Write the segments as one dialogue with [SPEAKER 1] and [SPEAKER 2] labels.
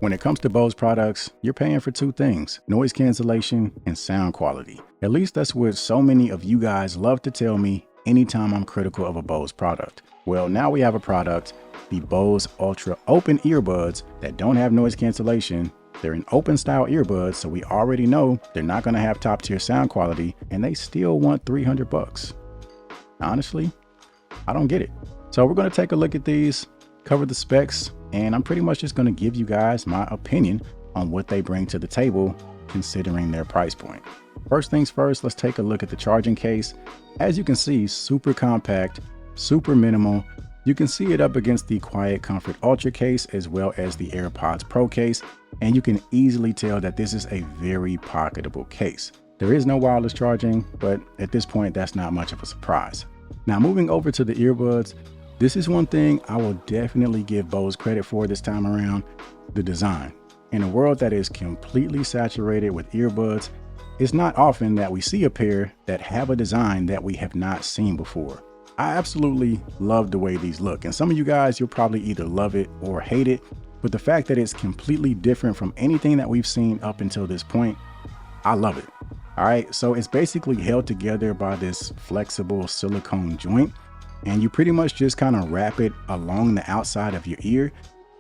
[SPEAKER 1] When it comes to Bose products, you're paying for two things: noise cancellation and sound quality. At least that's what so many of you guys love to tell me anytime I'm critical of a Bose product. Well, now we have a product, the Bose Ultra Open Earbuds, that don't have noise cancellation. They're an open style earbuds, so we already know they're not going to have top tier sound quality, and they still want $300. Honestly, I don't get it. So we're going to take a look at these, cover the specs, and I'm pretty much just going to give you guys my opinion on what they bring to the table considering their price point. First things first, let's take a look at the charging case. As you can see, super compact, super minimal. You can see it up against the Quiet Comfort Ultra case as well as the AirPods Pro case, and you can easily tell that this is a very pocketable case. There is no wireless charging, but at this point, that's not much of a surprise. Now moving over to the earbuds, this is one thing I will definitely give Bose credit for this time around: the design. In a world that is completely saturated with earbuds, it's not often that we see a pair that have a design that we have not seen before. I absolutely love the way these look, and some of you guys, you'll probably either love it or hate it, but the fact that it's completely different from anything that we've seen up until this point, I love it. All right, so it's basically held together by this flexible silicone joint, and you pretty much just kind of wrap it along the outside of your ear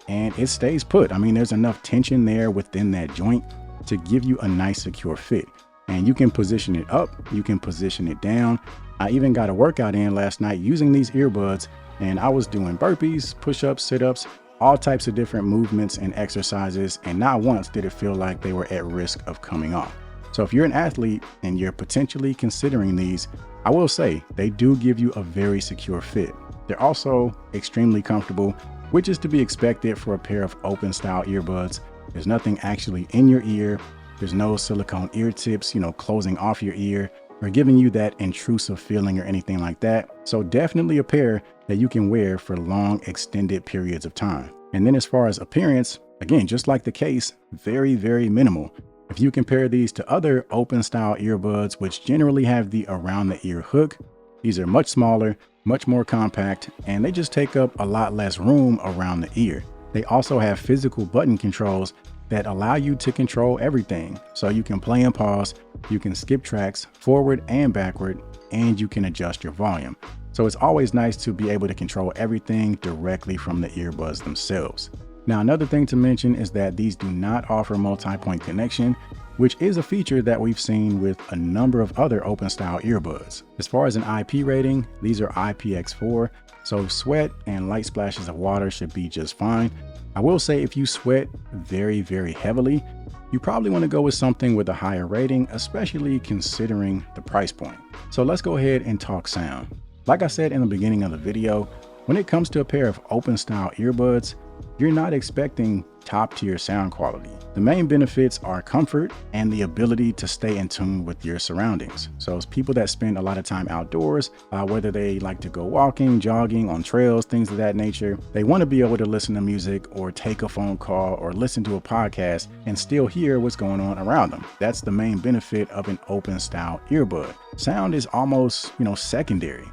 [SPEAKER 1] and it stays put. I mean, there's enough tension there within that joint to give you a nice secure fit. And you can position it up, you can position it down. I even got a workout in last night using these earbuds, and I was doing burpees, push-ups, sit-ups, all types of different movements and exercises, and not once did it feel like they were at risk of coming off. So if you're an athlete and you're potentially considering these, I will say they do give you a very secure fit. They're also extremely comfortable, which is to be expected for a pair of open style earbuds. There's nothing actually in your ear. There's no silicone ear tips, closing off your ear or giving you that intrusive feeling or anything like that. So definitely a pair that you can wear for long extended periods of time. And then as far as appearance, again, just like the case, very, very minimal. If you compare these to other open style earbuds, which generally have the around the ear hook, these are much smaller, much more compact, and they just take up a lot less room around the ear. They also have physical button controls that allow you to control everything. So you can play and pause, you can skip tracks forward and backward, and you can adjust your volume. So it's always nice to be able to control everything directly from the earbuds themselves. Now, another thing to mention is that these do not offer multi-point connection, which is a feature that we've seen with a number of other open style earbuds. As far as an IP rating, these are IPX4, so sweat and light splashes of water should be just fine. I will say if you sweat very, very heavily, you probably want to go with something with a higher rating, especially considering the price point. So let's go ahead and talk sound. Like I said in the beginning of the video, when it comes to a pair of open style earbuds, you're not expecting top tier sound quality. The main benefits are comfort and the ability to stay in tune with your surroundings. So as people that spend a lot of time outdoors, whether they like to go walking, jogging, on trails, things of that nature, they want to be able to listen to music or take a phone call or listen to a podcast and still hear what's going on around them. That's the main benefit of an open style earbud. Sound is almost, secondary.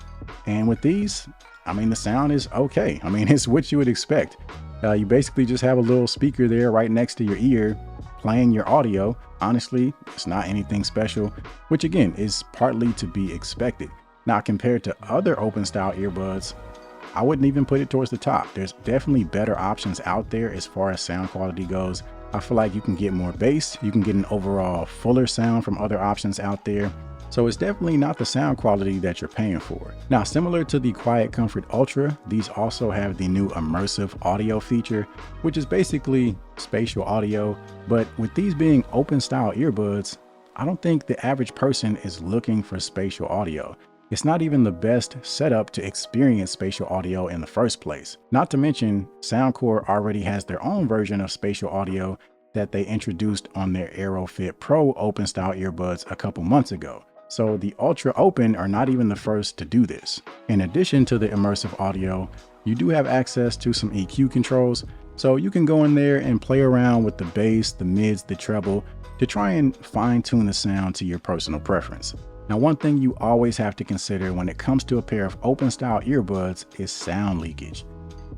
[SPEAKER 1] And with these, the sound is okay. It's what you would expect. You basically just have a little speaker there right next to your ear playing your audio. Honestly, it's not anything special, which again is partly to be expected. Now, compared to other open style earbuds, I wouldn't even put it towards the top. There's definitely better options out there as far as sound quality goes. I feel like you can get more bass, you can get an overall fuller sound from other options out there. So it's definitely not the sound quality that you're paying for. Now, similar to the Quiet Comfort Ultra, these also have the new immersive audio feature, which is basically spatial audio. But with these being open style earbuds, I don't think the average person is looking for spatial audio. It's not even the best setup to experience spatial audio in the first place. Not to mention, Soundcore already has their own version of spatial audio that they introduced on their AeroFit Pro open style earbuds a couple months ago. So the Ultra Open are not even the first to do this. In addition to the immersive audio, you do have access to some EQ controls. So you can go in there and play around with the bass, the mids, the treble to try and fine tune the sound to your personal preference. Now, one thing you always have to consider when it comes to a pair of open style earbuds is sound leakage.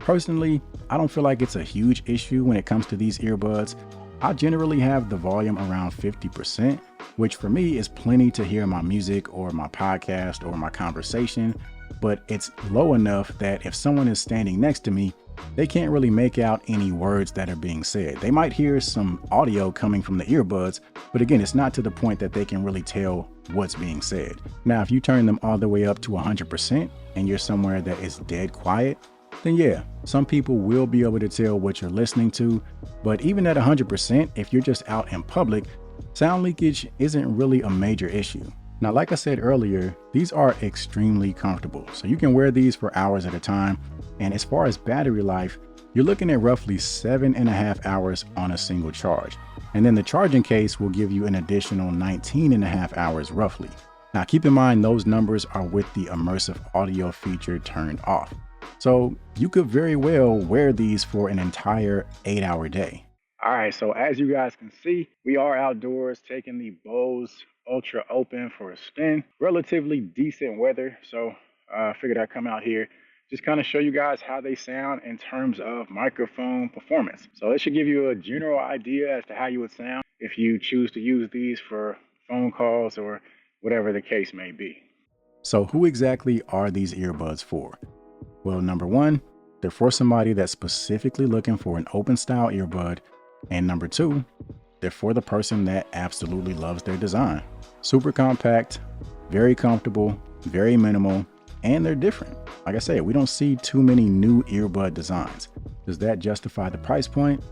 [SPEAKER 1] Personally, I don't feel like it's a huge issue when it comes to these earbuds. I generally have the volume around 50%, which for me is plenty to hear my music or my podcast or my conversation, but it's low enough that if someone is standing next to me, they can't really make out any words that are being said. They might hear some audio coming from the earbuds, but again, it's not to the point that they can really tell what's being said. Now, if you turn them all the way up to 100% and you're somewhere that is dead quiet, then yeah, some people will be able to tell what you're listening to. But even at 100%, if you're just out in public, sound leakage isn't really a major issue. Now, like I said earlier, these are extremely comfortable. So you can wear these for hours at a time. And as far as battery life, you're looking at roughly 7.5 hours on a single charge. And then the charging case will give you an additional 19.5 hours roughly. Now, keep in mind, those numbers are with the immersive audio feature turned off. So you could very well wear these for an entire 8-hour day. All right, so as you guys can see, we are outdoors taking the Bose Ultra Open for a spin. Relatively decent weather, so I figured I'd come out here, just kind of show you guys how they sound in terms of microphone performance. So it should give you a general idea as to how you would sound if you choose to use these for phone calls or whatever the case may be. So who exactly are these earbuds for? Well, number one, they're for somebody that's specifically looking for an open style earbud. And number two, they're for the person that absolutely loves their design. Super compact, very comfortable, very minimal, and they're different. Like I said, we don't see too many new earbud designs. Does that justify the price point?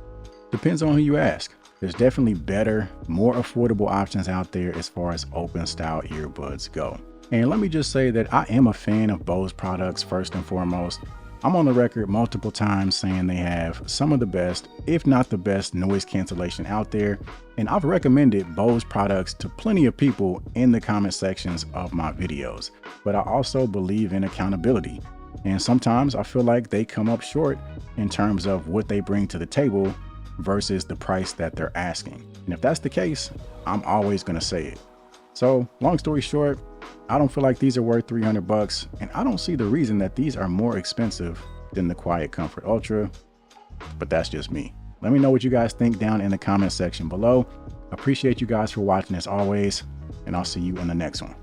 [SPEAKER 1] Depends on who you ask. There's definitely better, more affordable options out there as far as open style earbuds go. And let me just say that I am a fan of Bose products first and foremost. I'm on the record multiple times saying they have some of the best, if not the best, noise cancellation out there. And I've recommended Bose products to plenty of people in the comment sections of my videos. But I also believe in accountability. And sometimes I feel like they come up short in terms of what they bring to the table versus the price that they're asking. And if that's the case, I'm always going to say it. So long story short, I don't feel like these are worth $300, and I don't see the reason that these are more expensive than the Quiet Comfort Ultra, but that's just me. Let me know what you guys think down in the comment section below. Appreciate you guys for watching as always, and I'll see you in the next one.